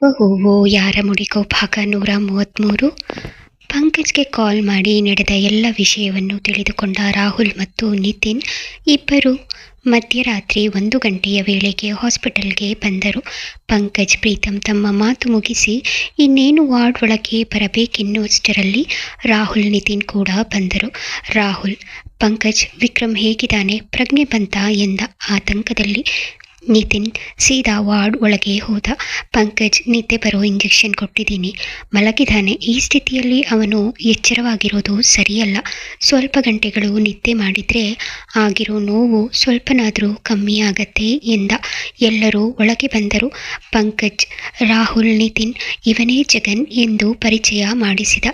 ಹೂವು ಯಾರ ಮುಡಿಗೋ ಭಾಗ 133. ಪಂಕಜ್ಗೆ ಕಾಲ್ ಮಾಡಿ ನಡೆದ ಎಲ್ಲ ವಿಷಯವನ್ನು ತಿಳಿದುಕೊಂಡ ರಾಹುಲ್ ಮತ್ತು ನಿತಿನ್ ಇಬ್ಬರು ಮಧ್ಯರಾತ್ರಿ 1 ಗಂಟೆಯ ವೇಳೆಗೆ ಹಾಸ್ಪಿಟಲ್ಗೆ ಬಂದರು. ಪಂಕಜ್ ಪ್ರೀತಮ್ ತಮ್ಮ ಮಾತು ಮುಗಿಸಿ ಇನ್ನೇನು ವಾರ್ಡ್ ಒಳಗೆ ಬರಬೇಕೆನ್ನುವಷ್ಟರಲ್ಲಿ ರಾಹುಲ್ ನಿತಿನ್ ಕೂಡ ಬಂದರು. ರಾಹುಲ್, ಪಂಕಜ್, ವಿಕ್ರಮ್ ಹೇಗಿದ್ದಾನೆ, ಪ್ರಜ್ಞೆ ಬಂತಾ ಎಂದ ಆತಂಕದಲ್ಲಿ. ನಿತಿನ್ ಸೀದಾ ವಾರ್ಡ್ ಒಳಗೆ ಹೋದ. ಪಂಕಜ್, ನಿದ್ದೆ ಬರೋ ಇಂಜೆಕ್ಷನ್ ಕೊಟ್ಟಿದ್ದೀನಿ, ಮಲಗಿದ್ದಾನೆ. ಈ ಸ್ಥಿತಿಯಲ್ಲಿ ಅವನು ಎಚ್ಚರವಾಗಿರೋದು ಸರಿಯಲ್ಲ. ಸ್ವಲ್ಪ ಗಂಟೆಗಳು ನಿದ್ದೆ ಮಾಡಿದರೆ ಆಗಿರೋ ನೋವು ಸ್ವಲ್ಪನಾದರೂ ಕಮ್ಮಿ ಆಗತ್ತೆ ಎಂದ. ಎಲ್ಲರೂ ಒಳಗೆ ಬಂದರು. ಪಂಕಜ್ ರಾಹುಲ್, ನಿತಿನ್, ಇವನೇ ಜಗನ್ ಎಂದು ಪರಿಚಯ ಮಾಡಿಸಿದ.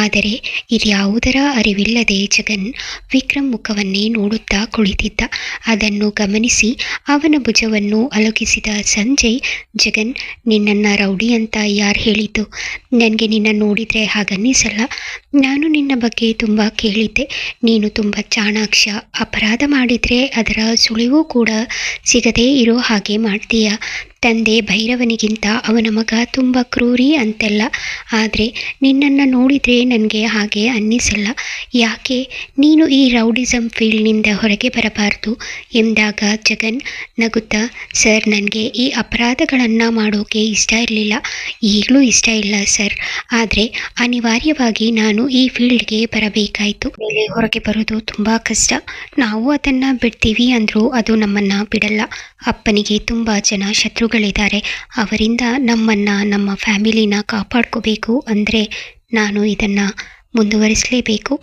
ಆದರೆ ಇದ್ಯಾವುದರ ಅರಿವಿಲ್ಲದೆ ಜಗನ್ ವಿಕ್ರಮ್ ಮುಖವನ್ನೇ ನೋಡುತ್ತಾ ಕುಳಿತಿದ್ದ. ಅದನ್ನು ಗಮನಿಸಿ ಅವನ ಭುಜವನ್ನು ಅಲುಗಿಸಿದ ಸಂಜಯ್, ಜಗನ್, ನಿನ್ನನ್ನ ರೌಡಿ ಅಂತ ಯಾರು ಹೇಳಿದ್ದು? ನನಗೆ ನಿನ್ನ ನೋಡಿದರೆ ಹಾಗನ್ನಿಸಲ್ಲ. ನಾನು ನಿನ್ನ ಬಗ್ಗೆ ತುಂಬ ಕೇಳಿದ್ದೆ. ನೀನು ತುಂಬ ಚಾಣಾಕ್ಷ. ಅಪರಾಧ ಮಾಡಿದರೆ ಅದರ ಸುಳಿವು ಕೂಡ ಸಿಗದೇ ಇರೋ ಹಾಗೆ ಮಾಡ್ತೀಯ. ತಂದೆ ಭೈರವನಿಗಿಂತ ಅವನ ಮಗ ತುಂಬ ಕ್ರೂರಿ ಅಂತೆಲ್ಲ. ಆದರೆ ನಿನ್ನನ್ನು ನೋಡಿದರೆ ನನಗೆ ಹಾಗೆ ಅನ್ನಿಸಲ್ಲ. ಯಾಕೆ ನೀನು ಈ ರೌಡಿಸಮ್ ಫೀಲ್ಡ್ನಿಂದ ಹೊರಗೆ ಬರಬಾರ್ದು ಎಂದಾಗ ಜಗನ್ ನಗುತ್ತಾ, ಸರ್, ನನಗೆ ಈ ಅಪರಾಧಗಳನ್ನು ಮಾಡೋಕೆ ಇಷ್ಟ ಇರಲಿಲ್ಲ, ಈಗಲೂ ಇಷ್ಟ ಇಲ್ಲ ಸರ್. ಆದರೆ ಅನಿವಾರ್ಯವಾಗಿ ನಾನು ಈ ಫೀಲ್ಡ್ಗೆ ಬರಬೇಕಾಯಿತು. ಮೇಲೆ ಹೊರಗೆ ಬರೋದು ತುಂಬ ಕಷ್ಟ. ನಾವು ಅದನ್ನು ಬಿಡ್ತೀವಿ ಅಂದರೂ ಅದು ನಮ್ಮನ್ನು ಬಿಡಲ್ಲ. ಅಪ್ಪನಿಗೆ ತುಂಬ ಜನ ಶತ್ರುಗಳಿದ್ದಾರೆ. ಅವರಿಂದ ನಮ್ಮನ್ನು, ನಮ್ಮ ಫ್ಯಾಮಿಲಿನ ಕಾಪಾಡ್ಕೋಬೇಕು ಅಂದರೆ ನಾನು ಇದನ್ನು ಮುಂದುವರಿಸಲೇಬೇಕು.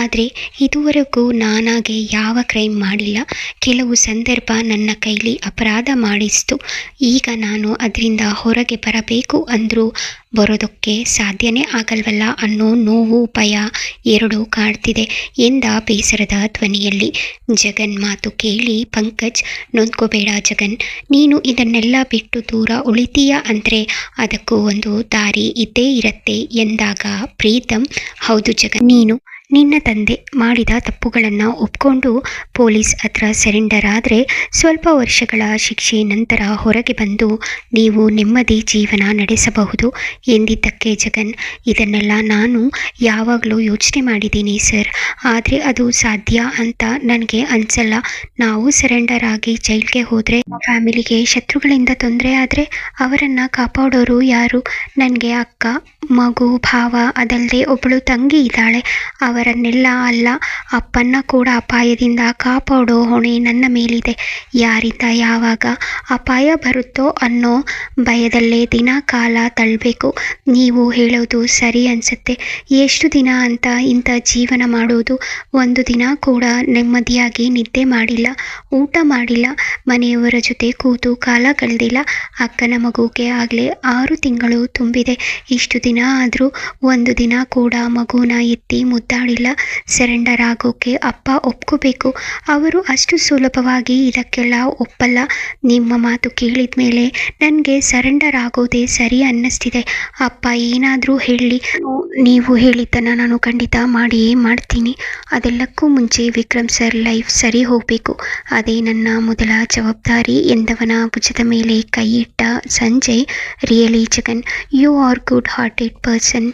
ಆದರೆ ಇದುವರೆಗೂ ನಾನಾಗೆ ಯಾವ ಕ್ರೈಮ್ ಮಾಡಿಲ್ಲ. ಕೆಲವು ಸಂದರ್ಭ ನನ್ನ ಕೈಲಿ ಅಪರಾಧ ಮಾಡಿಸ್ತು. ಈಗ ನಾನು ಅದರಿಂದ ಹೊರಗೆ ಬರಬೇಕು ಅಂದರೂ ಬರೋದಕ್ಕೆ ಸಾಧ್ಯನೇ ಆಗಲ್ವಲ್ಲ ಅನ್ನೋ ನೋವು, ಭಯ ಎರಡೂ ಕಾಡ್ತಿದೆ ಎಂದ ಬೇಸರದ ಧ್ವನಿಯಲ್ಲಿ. ಜಗನ್ ಮಾತು ಕೇಳಿ ಪಂಕಜ್, ನೊಂದ್ಕೋಬೇಡ ಜಗನ್, ನೀನು ಇದನ್ನೆಲ್ಲ ಬಿಟ್ಟು ದೂರ ಉಳಿತೀಯ ಅಂದರೆ ಅದಕ್ಕೂ ಒಂದು ದಾರಿ ಇದ್ದೇ ಇರತ್ತೆ ಎಂದಾಗ ಪ್ರೀತಮ್, ಹೌದು ಜಗನ್, ನೀನು ನಿನ್ನ ತಂದೆ ಮಾಡಿದ ತಪ್ಪುಗಳನ್ನು ಒಪ್ಕೊಂಡು ಪೊಲೀಸ್ ಹತ್ರ ಸರೆಂಡರ್ ಆದರೆ ಸ್ವಲ್ಪ ವರ್ಷಗಳ ಶಿಕ್ಷೆ ನಂತರ ಹೊರಗೆ ಬಂದು ನೀವು ನೆಮ್ಮದಿ ಜೀವನ ನಡೆಸಬಹುದು ಎಂದಿದ್ದಕ್ಕೆ ಜಗನ್, ಇದನ್ನೆಲ್ಲ ನಾನು ಯಾವಾಗಲೂ ಯೋಚನೆ ಮಾಡಿದ್ದೀನಿ ಸರ್. ಆದರೆ ಅದು ಸಾಧ್ಯ ಅಂತ ನನಗೆ ಅನಿಸಲ್ಲ. ನಾವು ಸರೆಂಡರ್ ಆಗಿ ಜೈಲ್ಗೆ ಹೋದರೆ ಫ್ಯಾಮಿಲಿಗೆ ಶತ್ರುಗಳಿಂದ ತೊಂದರೆ ಆದರೆ ಅವರನ್ನು ಕಾಪಾಡೋರು ಯಾರು? ನನಗೆ ಅಕ್ಕ, ಮಗು, ಭಾವ, ಅದಲ್ಲದೆ ಒಬ್ಬಳು ತಂಗಿ ಇದ್ದಾಳೆ. ಅವರನ್ನೆಲ್ಲ ಅಲ್ಲ, ಅಪ್ಪನ್ನ ಕೂಡ ಅಪಾಯದಿಂದ ಕಾಪಾಡೋ ಹೊಣೆ ನನ್ನ ಮೇಲಿದೆ. ಯಾರಿಂದ ಯಾವಾಗ ಅಪಾಯ ಬರುತ್ತೋ ಅನ್ನೋ ಭಯದಲ್ಲೇ ದಿನ ಕಾಲ ತಳ್ಳಬೇಕು. ನೀವು ಹೇಳೋದು ಸರಿ ಅನಿಸುತ್ತೆ. ಎಷ್ಟು ದಿನ ಅಂತ ಇಂಥ ಜೀವನ ಮಾಡೋದು? ಒಂದು ದಿನ ಕೂಡ ನೆಮ್ಮದಿಯಾಗಿ ನಿದ್ದೆ ಮಾಡಿಲ್ಲ, ಊಟ ಮಾಡಿಲ್ಲ, ಮನೆಯವರ ಜೊತೆ ಕೂತು ಕಾಲ ಕಳೆದಿಲ್ಲ. ಅಕ್ಕನ ಮಗುಗೆ ಆಗಲೇ 6 ತಿಂಗಳು ತುಂಬಿದೆ. ಇಷ್ಟು ದಿನ ಆದರೂ ಒಂದು ದಿನ ಕೂಡ ಮಗುನ ಎತ್ತಿ ಮುದ್ದಾಡಿಲ್ಲ. ಸರೆಂಡರ್ ಆಗೋಕೆ ಅಪ್ಪ ಒಪ್ಕೋಬೇಕು. ಅವರು ಅಷ್ಟು ಸುಲಭವಾಗಿ ಇದಕ್ಕೆಲ್ಲ ಒಪ್ಪಲ್ಲ. ನಿಮ್ಮ ಮಾತು ಕೇಳಿದ ಮೇಲೆ ನನಗೆ ಸರೆಂಡರ್ ಆಗೋದೇ ಸರಿ ಅನ್ನಿಸ್ತಿದೆ. ಅಪ್ಪ ಏನಾದರೂ ಹೇಳಲಿ, ನೀವು ಹೇಳಿದ್ದನ್ನು ನಾನು ಖಂಡಿತ ಮಾಡಿಯೇ ಮಾಡ್ತೀನಿ. ಅದೆಲ್ಲಕ್ಕೂ ಮುಂಚೆ ವಿಕ್ರಮ್ ಸರ್ ಲೈಫ್ ಸರಿ ಹೋಗಬೇಕು, ಅದೇ ನನ್ನ ಮೊದಲ ಜವಾಬ್ದಾರಿ ಎಂದವನ ಭುಜದ ಮೇಲೆ ಕೈ ಇಟ್ಟ Sanjay, really Jagan, you are good hearted person.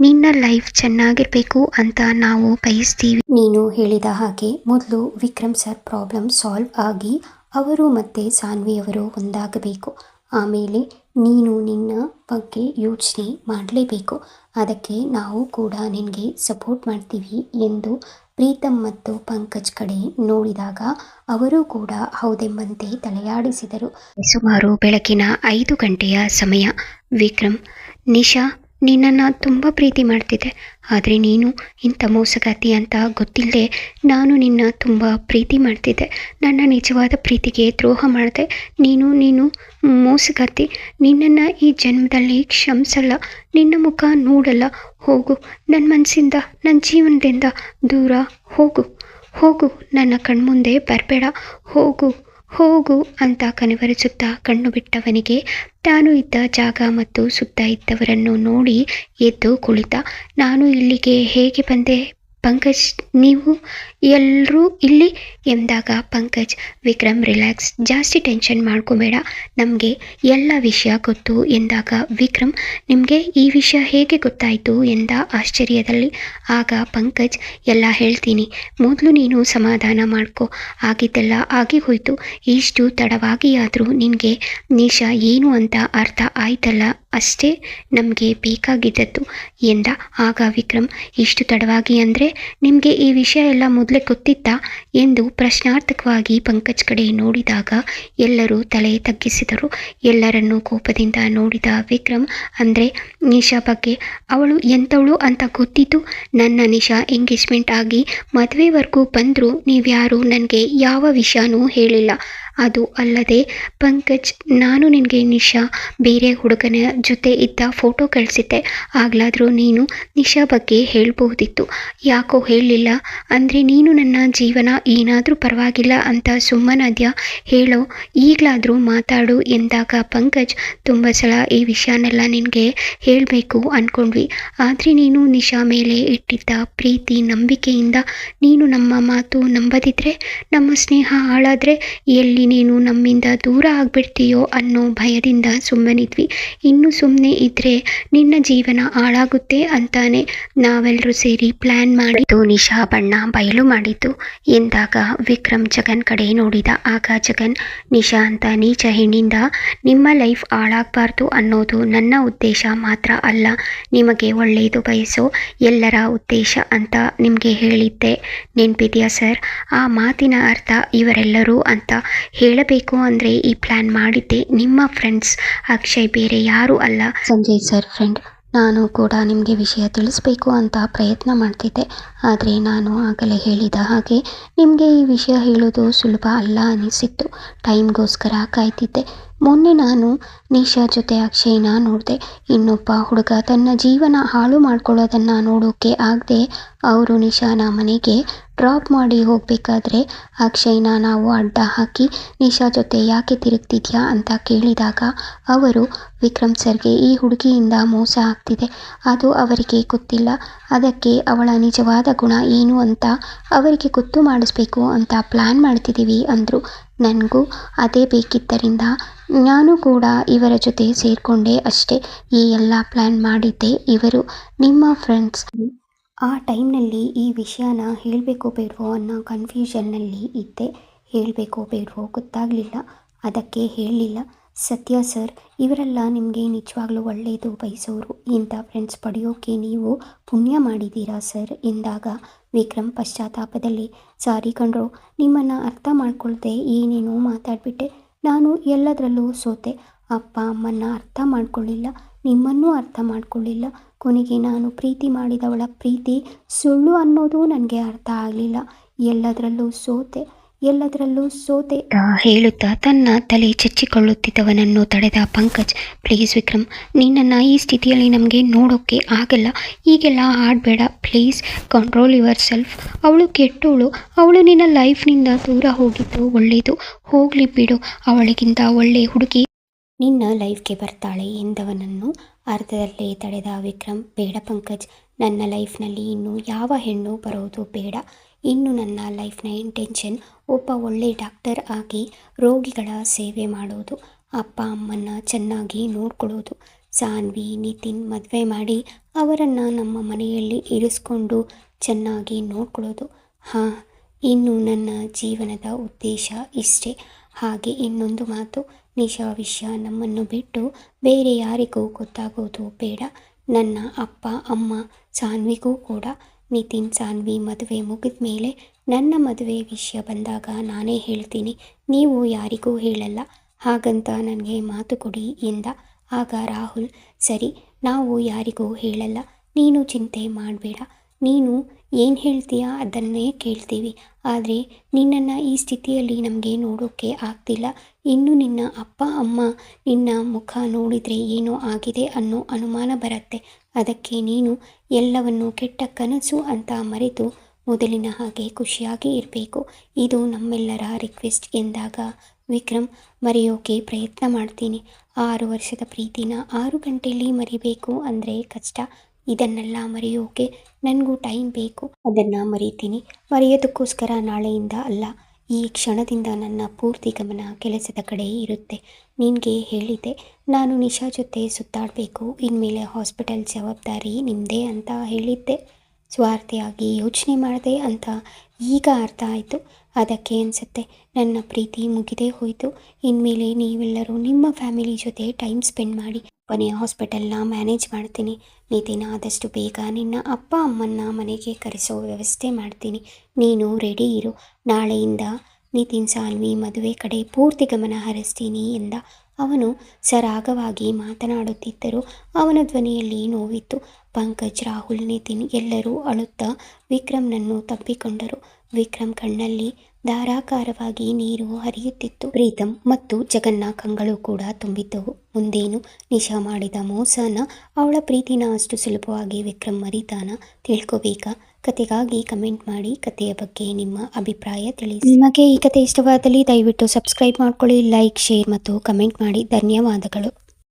ನಿನ್ನ ಲೈಫ್ ಚೆನ್ನಾಗಿರಬೇಕು ಅಂತ ನಾವು ಬಯಸ್ತೀವಿ. ನೀನು ಹೇಳಿದ ಹಾಗೆ ಮೊದಲು ವಿಕ್ರಮ್ ಸರ್ ಪ್ರಾಬ್ಲಮ್ ಸಾಲ್ವ್ ಆಗಿ ಅವರು ಮತ್ತು ಸಾನ್ವಿಯವರು ಒಂದಾಗಬೇಕು. ಆಮೇಲೆ ನೀನು ನಿನ್ನ ಬಗ್ಗೆ ಯೋಚನೆ ಮಾಡಲೇಬೇಕು. ಅದಕ್ಕೆ ನಾವು ಕೂಡ ನಿನಗೆ ಸಪೋರ್ಟ್ ಮಾಡ್ತೀವಿ ಎಂದು ಪ್ರೀತಮ್ ಮತ್ತು ಪಂಕಜ್ ಕಡೆ ನೋಡಿದಾಗ ಅವರು ಕೂಡ ಹೌದೆಂಬಂತೆ ತಲೆಯಾಡಿಸಿದರು. ಸುಮಾರು ಬೆಳಗಿನ 5 ಗಂಟೆಯ ಸಮಯ. ವಿಕ್ರಮ್, ನಿಶಾ ನಿನ್ನನ್ನು ತುಂಬ ಪ್ರೀತಿ ಮಾಡ್ತಿದ್ದೆ, ಆದರೆ ನೀನು ಇಂಥ ಮೋಸಗಾತಿ ಅಂತ ಗೊತ್ತಿಲ್ಲದೆ ನಾನು ನಿನ್ನ ತುಂಬ ಪ್ರೀತಿ ಮಾಡ್ತಿದ್ದೆ. ನನ್ನ ನಿಜವಾದ ಪ್ರೀತಿಗೆ ದ್ರೋಹ ಮಾಡಿದೆ. ನೀನು ಮೋಸಗಾತಿ. ನಿನ್ನನ್ನು ಈ ಜನ್ಮದಲ್ಲಿ ಕ್ಷಮಿಸಲ್ಲ, ನಿನ್ನ ಮುಖ ನೋಡಲ್ಲ. ಹೋಗು ನನ್ನ ಮನಸ್ಸಿಂದ, ನನ್ನ ಜೀವನದಿಂದ ದೂರ ಹೋಗು. ನನ್ನ ಕಣ್ಮುಂದೆ ಬರಬೇಡ. ಹೋಗು ಅಂತ ಕನವರಿಸುತ್ತಾ ಕಣ್ಣು ಬಿಟ್ಟವನಿಗೆ ತಾನು ಇದ್ದ ಜಾಗ ಮತ್ತು ಸುತ್ತ ಇದ್ದವರನ್ನು ನೋಡಿ ಎದ್ದು ಕುಳಿತ. ನಾನು ಇಲ್ಲಿಗೆ ಹೇಗೆ ಬಂದೆ ಪಂಕಜ್ ನೀವು ಎಲ್ಲರೂ ಇಲ್ಲಿ ಎಂದಾಗ ಪಂಕಜ್ ವಿಕ್ರಮ್ ರಿಲ್ಯಾಕ್ಸ್, ಜಾಸ್ತಿ ಟೆನ್ಷನ್ ಮಾಡ್ಕೋಬೇಡ, ನಮಗೆ ಎಲ್ಲ ವಿಷಯ ಗೊತ್ತು ಎಂದಾಗ ವಿಕ್ರಮ್ ನಿಮಗೆ ಈ ವಿಷಯ ಹೇಗೆ ಗೊತ್ತಾಯಿತು ಎಂದ ಆಶ್ಚರ್ಯದಲ್ಲಿ. ಆಗ ಪಂಕಜ್ ಎಲ್ಲ ಹೇಳ್ತೀನಿ, ಮೊದಲು ನೀನು ಸಮಾಧಾನ ಮಾಡ್ಕೊ, ಆಗಿದ್ದೆಲ್ಲ ಆಗಿ ಹೋಯಿತು, ಇಷ್ಟು ತಡವಾಗಿ ಆದರೂ ನಿನಗೆ ನಿಶಾ ಏನು ಅಂತ ಅರ್ಥ ಆಯ್ತಲ್ಲ, ಅಷ್ಟೇ ನಮಗೆ ಬೇಕಾಗಿದ್ದದ್ದು ಎಂದ. ಆಗ ವಿಕ್ರಮ್ ಇಷ್ಟು ತಡವಾಗಿ ಅಂದರೆ ನಿಮಗೆ ಈ ವಿಷಯ ಎಲ್ಲ ಮೊದಲೇ ಗೊತ್ತಿತ್ತಾ ಎಂದು ಪ್ರಶ್ನಾರ್ಥಕವಾಗಿ ಪಂಕಜ್ ಕಡೆ ನೋಡಿದಾಗ ಎಲ್ಲರೂ ತಲೆ ತಗ್ಗಿಸಿದರು. ಎಲ್ಲರನ್ನೂ ಕೋಪದಿಂದ ನೋಡಿದ ವಿಕ್ರಮ್, ಅಂದರೆ ನಿಶಾ ಬಗ್ಗೆ ಅವಳು ಎಂಥವಳು ಅಂತ ಗೊತ್ತಿತ್ತು, ನನ್ನ ನಿಶಾ ಎಂಗೇಜ್ಮೆಂಟ್ ಆಗಿ ಮದುವೆವರೆಗೂ ಬಂದರೂ ನೀವ್ಯಾರೂ ನನಗೆ ಯಾವ ವಿಷಯನೂ ಹೇಳಿಲ್ಲ. ಅದು ಅಲ್ಲದೆ ಪಂಕಜ್, ನಾನು ನಿನಗೆ ನಿಶಾ ಬೇರೆ ಹುಡುಗನ ಜೊತೆ ಇದ್ದ ಫೋಟೋ ಕಳಿಸಿದ್ದೆ, ಆಗಲಾದರೂ ನೀನು ನಿಶಾ ಬಗ್ಗೆ ಹೇಳ್ಬಹುದಿತ್ತು, ಯಾಕೋ ಹೇಳಲಿಲ್ಲ, ಅಂದರೆ ನೀನು ನನ್ನ ಜೀವನ ಏನಾದರೂ ಪರವಾಗಿಲ್ಲ ಅಂತ ಸುಮ್ಮನಾದ್ಯಾ, ಹೇಳೋ ಈಗಲಾದರೂ ಮಾತಾಡು ಎಂದಾಗ ಪಂಕಜ್, ತುಂಬ ಸಲ ಈ ವಿಷಯನೆಲ್ಲ ನಿನಗೆ ಹೇಳಬೇಕು ಅಂದ್ಕೊಂಡ್ವಿ, ಆದರೆ ನೀನು ನಿಶಾ ಮೇಲೆ ಇಟ್ಟಿದ್ದ ಪ್ರೀತಿ ನಂಬಿಕೆಯಿಂದ ನೀನು ನಮ್ಮ ಮಾತು ನಂಬದಿದ್ರೆ, ನಮ್ಮ ಸ್ನೇಹ ಹಾಳಾದರೆ ಎಲ್ಲಿ ನೀನು ನಮ್ಮಿಂದ ದೂರ ಆಗ್ಬಿಡ್ತೀಯೋ ಅನ್ನೋ ಭಯದಿಂದ ಸುಮ್ಮನಿದ್ವಿ. ಇನ್ನು ಸುಮ್ಮನೆ ಇದ್ದರೆ ನಿನ್ನ ಜೀವನ ಹಾಳಾಗುತ್ತೆ ಅಂತಾನೆ ನಾವೆಲ್ಲರೂ ಸೇರಿ ಪ್ಲ್ಯಾನ್ ಮಾಡಿದ್ದು ನಿಶಾ ಬಣ್ಣ ಬಯಲು ಮಾಡಿದ್ದು ಎಂದಾಗ ವಿಕ್ರಮ್ ಜಗನ್ ಕಡೆ ನೋಡಿದ. ಆಗ ಜಗನ್, ನಿಶಾ ಅಂತ ನೀಚ ಹೆಣ್ಣಿಂದ ನಿಮ್ಮ ಲೈಫ್ ಹಾಳಾಗಬಾರ್ದು ಅನ್ನೋದು ನನ್ನ ಉದ್ದೇಶ ಮಾತ್ರ ಅಲ್ಲ, ನಿಮಗೆ ಒಳ್ಳೆಯದು ಬಯಸೋ ಎಲ್ಲರ ಉದ್ದೇಶ ಅಂತ ನಿಮಗೆ ಹೇಳಿದ್ದೆ ನೆನಪಿದೆಯಾ ಸರ್? ಆ ಮಾತಿನ ಅರ್ಥ ಇವರೆಲ್ಲರೂ ಅಂತ ಹೇಳಬೇಕು ಅಂದರೆ ಈ ಪ್ಲ್ಯಾನ್ ಮಾಡಿದ್ದೆ ನಿಮ್ಮ ಫ್ರೆಂಡ್ಸ್ ಅಕ್ಷಯ್, ಬೇರೆ ಯಾರೂ ಅಲ್ಲ, ಸಂಜಯ್ ಸರ್ ಫ್ರೆಂಡ್. ನಾನು ಕೂಡ ನಿಮಗೆ ವಿಷಯ ತಿಳಿಸ್ಬೇಕು ಅಂತ ಪ್ರಯತ್ನ ಮಾಡ್ತಿದ್ದೆ, ಆದರೆ ನಾನು ಆಗಲೇ ಹೇಳಿದ ಹಾಗೆ ನಿಮಗೆ ಈ ವಿಷಯ ಹೇಳೋದು ಸುಲಭ ಅಲ್ಲ ಅನಿಸಿತ್ತು, ಟೈಮ್ಗೋಸ್ಕರ ಕಾಯ್ತಿದ್ದೆ. ಮೊನ್ನೆ ನಾನು ನಿಶಾ ಜೊತೆ ಅಕ್ಷಯ್ನ ನೋಡಿದೆ, ಇನ್ನೊಬ್ಬ ಹುಡುಗ ತನ್ನ ಜೀವನ ಹಾಳು ಮಾಡ್ಕೊಳ್ಳೋದನ್ನು ನೋಡೋಕ್ಕೆ ಆಗದೆ ಅವರು ನಿಶಾನ ಮನೆಗೆ ಡ್ರಾಪ್ ಮಾಡಿ ಹೋಗಬೇಕಾದ್ರೆ ಅಕ್ಷಯ್ನ ನಾವು ಅಡ್ಡ ಹಾಕಿ ನಿಶಾ ಜೊತೆ ಯಾಕೆ ತಿರುಗ್ತಿದ್ಯಾ ಅಂತ ಕೇಳಿದಾಗ ಅವರು, ವಿಕ್ರಮ್ ಸರ್ಗೆ ಈ ಹುಡುಗಿಯಿಂದ ಮೋಸ ಆಗ್ತಿದೆ, ಅದು ಅವರಿಗೆ ಗೊತ್ತಿಲ್ಲ, ಅದಕ್ಕೆ ಅವಳ ನಿಜವಾದ ಗುಣ ಏನು ಅಂತ ಅವರಿಗೆ ಗೊತ್ತು ಮಾಡಿಸ್ಬೇಕು ಅಂತ ಪ್ಲ್ಯಾನ್ ಮಾಡ್ತಿದ್ದೀವಿ ಅಂದರು. ನನಗೂ ಅದೇ ಬೇಕಿದ್ದರಿಂದ ನಾನು ಕೂಡ ಇವರ ಜೊತೆ ಸೇರಿಕೊಂಡೆ ಅಷ್ಟೇ, ಈ ಎಲ್ಲ ಪ್ಲ್ಯಾನ್ ಮಾಡಿದ್ದೆ ಇವರು, ನಿಮ್ಮ ಫ್ರೆಂಡ್ಸ್. ಆ ಟೈಮ್ನಲ್ಲಿ ಈ ವಿಷಯನ ಹೇಳಬೇಕೋ ಬೇಡವೋ ಅನ್ನೋ ಕನ್ಫ್ಯೂಷನ್ನಲ್ಲಿ ಇದ್ದೆ, ಹೇಳಬೇಕೋ ಬೇಡವೋ ಗೊತ್ತಾಗಲಿಲ್ಲ, ಅದಕ್ಕೆ ಹೇಳಲಿಲ್ಲ. ಸತ್ಯ ಸರ್, ಇವರೆಲ್ಲ ನಿಮಗೆ ನಿಜವಾಗ್ಲೂ ಒಳ್ಳೆಯದು ಬಯಸೋರು, ಇಂಥ ಫ್ರೆಂಡ್ಸ್ ಪಡೆಯೋಕೆ ನೀವು ಪುಣ್ಯ ಮಾಡಿದ್ದೀರಾ ಸರ್ ಎಂದಾಗ ವಿಕ್ರಮ್ ಪಶ್ಚಾತ್ತಾಪದಲ್ಲಿ, ಸಾರಿ ಕಣ್ರೋ, ನಿಮ್ಮನ್ನು ಅರ್ಥ ಮಾಡ್ಕೊಳ್ದೆ ಏನೇನೋ ಮಾತಾಡಿಬಿಟ್ಟೆ, ನಾನು ಎಲ್ಲದರಲ್ಲೂ ಸೋತೆ, ಅಪ್ಪ ಅಮ್ಮನ್ನ ಅರ್ಥ ಮಾಡ್ಕೊಳ್ಳಿಲ್ಲ, ನಿಮ್ಮನ್ನೂ ಅರ್ಥ ಮಾಡ್ಕೊಳ್ಳಿಲ್ಲ, ಕೊನೆಗೆ ನಾನು ಪ್ರೀತಿ ಮಾಡಿದವಳ ಪ್ರೀತಿ ಸುಳ್ಳು ಅನ್ನೋದು ನನಗೆ ಅರ್ಥ ಆಗಲಿಲ್ಲ, ಎಲ್ಲದರಲ್ಲೂ ಸೋತೆ ಹೇಳುತ್ತಾ ತನ್ನ ತಲೆ ಚಚ್ಚಿಕೊಳ್ಳುತ್ತಿದ್ದವನನ್ನು ತಡೆದ ಪಂಕಜ್, ಪ್ಲೀಸ್ ವಿಕ್ರಮ್, ನಿನ್ನನ್ನು ಈ ಸ್ಥಿತಿಯಲ್ಲಿ ನಮಗೆ ನೋಡೋಕ್ಕೆ ಆಗಲ್ಲ, ಈಗೆಲ್ಲ ಆಡಬೇಡ ಪ್ಲೀಸ್, ಕಂಟ್ರೋಲ್ ಯುವರ್ ಸೆಲ್ಫ್, ಅವಳು ಕೆಟ್ಟವಳು, ಅವಳು ನಿನ್ನ ಲೈಫ್ನಿಂದ ದೂರ ಹೋಗಿದ್ದು ಒಳ್ಳೆಯದು, ಹೋಗಲಿ ಬಿಡು, ಅವಳಿಗಿಂತ ಒಳ್ಳೆ ಹುಡುಗಿ ನಿನ್ನ ಲೈಫ್ಗೆ ಬರ್ತಾಳೆ ಎಂದವನನ್ನು ಅರ್ಧದಲ್ಲೇ ತಡೆದ ವಿಕ್ರಮ್, ಬೇಡ ಪಂಕಜ್, ನನ್ನ ಲೈಫ್ನಲ್ಲಿ ಇನ್ನು ಯಾವ ಹೆಣ್ಣು ಬರೋದು ಬೇಡ, ಇನ್ನು ನನ್ನ ಲೈಫ್ನ ಇಂಟೆನ್ಷನ್ ಒಬ್ಬ ಒಳ್ಳೆ ಡಾಕ್ಟರ್ ಆಗಿ ರೋಗಿಗಳ ಸೇವೆ ಮಾಡೋದು, ಅಪ್ಪ ಅಮ್ಮನ್ನ ಚೆನ್ನಾಗಿ ನೋಡ್ಕೊಳ್ಳೋದು, ಸಾನ್ವಿ ನಿತಿನ್ ಮದುವೆ ಮಾಡಿ ಅವರನ್ನು ನಮ್ಮ ಮನೆಯಲ್ಲಿ ಇರಿಸ್ಕೊಂಡು ಚೆನ್ನಾಗಿ ನೋಡ್ಕೊಳ್ಳೋದು, ಹಾಂ, ಇನ್ನು ನನ್ನ ಜೀವನದ ಉದ್ದೇಶ ಇಷ್ಟೇ. ಹಾಗೆ ಇನ್ನೊಂದು ಮಾತು, ನಿಶಾ ವಿಷಯ ನಮ್ಮನ್ನು ಬಿಟ್ಟು ಬೇರೆ ಯಾರಿಗೂ ಗೊತ್ತಾಗೋದು ಬೇಡ, ನನ್ನ ಅಪ್ಪ ಅಮ್ಮ ಸಾನ್ವಿಗೂ ಕೂಡ. ನಿತಿನ್ ಸಾನ್ವಿ ಮದುವೆ ಮುಗಿದ ಮೇಲೆ ನನ್ನ ಮದುವೆ ವಿಷಯ ಬಂದಾಗ ನಾನೇ ಹೇಳ್ತೀನಿ, ನೀವು ಯಾರಿಗೂ ಹೇಳಲ್ಲ, ಹಾಗಂತ ನನಗೆ ಮಾತು ಕೊಡಿ ಎಂದ. ಆಗ ರಾಹುಲ್, ಸರಿ, ನಾವು ಯಾರಿಗೂ ಹೇಳಲ್ಲ, ನೀನು ಚಿಂತೆ ಮಾಡಬೇಡ, ನೀನು ಏನು ಹೇಳ್ತೀಯಾ ಅದನ್ನೇ ಕೇಳ್ತೀವಿ, ಆದರೆ ನಿನ್ನನ್ನು ಈ ಸ್ಥಿತಿಯಲ್ಲಿ ನಮಗೆ ನೋಡೋಕ್ಕೆ ಆಗ್ತಿಲ್ಲ, ಇನ್ನು ನಿನ್ನ ಅಪ್ಪ ಅಮ್ಮ ನಿನ್ನ ಮುಖ ನೋಡಿದರೆ ಏನೋ ಆಗಿದೆ ಅನ್ನೋ ಅನುಮಾನ ಬರುತ್ತೆ, ಅದಕ್ಕೆ ನೀನು ಎಲ್ಲವನ್ನು ಕೆಟ್ಟ ಕನಸು ಅಂತ ಮರೆತು ಮೊದಲಿನ ಹಾಗೆ ಖುಷಿಯಾಗಿ ಇರಬೇಕು, ಇದು ನಮ್ಮೆಲ್ಲರ ರಿಕ್ವೆಸ್ಟ್ ಎಂದಾಗ ವಿಕ್ರಮ್, ಮರೆಯೋಕೆ ಪ್ರಯತ್ನ ಮಾಡ್ತೀನಿ, 6 ವರ್ಷದ ಪ್ರೀತಿನ 6 ಗಂಟೆಯಲ್ಲಿ ಮರಿಬೇಕು ಅಂದರೆ ಕಷ್ಟ, ಇದನ್ನೆಲ್ಲ ಮರೆಯೋಕೆ ನನಗೂ ಟೈಮ್ ಬೇಕು. ಅದನ್ನು ಮರಿತೀನಿ. ಮರೆಯೋದಕ್ಕೋಸ್ಕರ ನಾಳೆಯಿಂದ ಅಲ್ಲ, ಈ ಕ್ಷಣದಿಂದ ನನ್ನ ಪೂರ್ತಿ ಗಮನ ಕೆಲಸದ ಕಡೆ ಇರುತ್ತೆ. ನಿನಗೆ ಹೇಳಿದ್ದೆ, ನಾನು ನಿಶಾ ಜೊತೆ ಸುತ್ತಾಡಬೇಕು, ಇನ್ಮೇಲೆ ಹಾಸ್ಪಿಟಲ್ ಜವಾಬ್ದಾರಿ ನಿಮ್ಮದೇ ಅಂತ ಹೇಳಿದ್ದೆ. ಸ್ವಾರ್ಥಿಯಾಗಿ ಯೋಚನೆ ಮಾಡಿದೆ ಅಂತ ಈಗ ಅರ್ಥ ಆಯಿತು. ಅದಕ್ಕೆ ಅನಿಸುತ್ತೆ ನನ್ನ ಪ್ರೀತಿ ಮುಗಿದೇ ಹೋಯಿತು. ಇನ್ಮೇಲೆ ನೀವೆಲ್ಲರೂ ನಿಮ್ಮ ಫ್ಯಾಮಿಲಿ ಜೊತೆ ಟೈಮ್ ಸ್ಪೆಂಡ್ ಮಾಡಿ. ಕೊನೆಯ ಹಾಸ್ಪಿಟಲ್ನ ಮ್ಯಾನೇಜ್ ಮಾಡ್ತೀನಿ. ನಿತಿನ್, ಆದಷ್ಟು ಬೇಗ ನಿನ್ನ ಅಪ್ಪ ಅಮ್ಮನ್ನ ಮನೆಗೆ ಕರೆಸೋ ವ್ಯವಸ್ಥೆ ಮಾಡ್ತೀನಿ. ನೀನು ರೆಡಿ ಇರು. ನಾಳೆಯಿಂದ ನಿತಿನ್ ಸಾನ್ವಿ ಮದುವೆ ಕಡೆ ಪೂರ್ತಿ ಗಮನ ಹರಿಸ್ತೀನಿ ಎಂದ. ಅವನು ಸರಾಗವಾಗಿ ಮಾತನಾಡುತ್ತಿದ್ದರೂ ಅವನ ಧ್ವನಿಯಲ್ಲಿ ನೋವಿತ್ತು. ಪಂಕಜ್, ರಾಹುಲ್, ನಿತಿನ್ ಎಲ್ಲರೂ ಅಳುತ್ತಾ ವಿಕ್ರಮ್ನನ್ನು ತಬ್ಬಿಕೊಂಡರು. ವಿಕ್ರಮ್ ಕಣ್ಣಲ್ಲಿ ಧಾರಾಕಾರವಾಗಿ ನೀರು ಹರಿಯುತ್ತಿತ್ತು. ಪ್ರೀತಮ್ ಮತ್ತು ಜಗನ್ನ ಕಂಗಳು ಕೂಡ ತುಂಬಿದ್ದವು. ಮುಂದೇನು? ನಿಶಾ ಮಾಡಿದ ಮೋಸನ, ಅವಳ ಪ್ರೀತಿನ ಅಷ್ಟು ಸುಲಭವಾಗಿ ವಿಕ್ರಮ್ ಮರಿತಾನ? ತಿಳ್ಕೋಬೇಕಾ? ಕತೆಗಾಗಿ ಕಮೆಂಟ್ ಮಾಡಿ. ಕತೆಯ ಬಗ್ಗೆ ನಿಮ್ಮ ಅಭಿಪ್ರಾಯ ತಿಳಿಸಿ. ನಿಮಗೆ ಈ ಕತೆ ಇಷ್ಟವಾದಲ್ಲಿ ದಯವಿಟ್ಟು ಸಬ್ಸ್ಕ್ರೈಬ್ ಮಾಡ್ಕೊಳ್ಳಿ, ಲೈಕ್, ಶೇರ್ ಮತ್ತು ಕಮೆಂಟ್ ಮಾಡಿ. ಧನ್ಯವಾದಗಳು.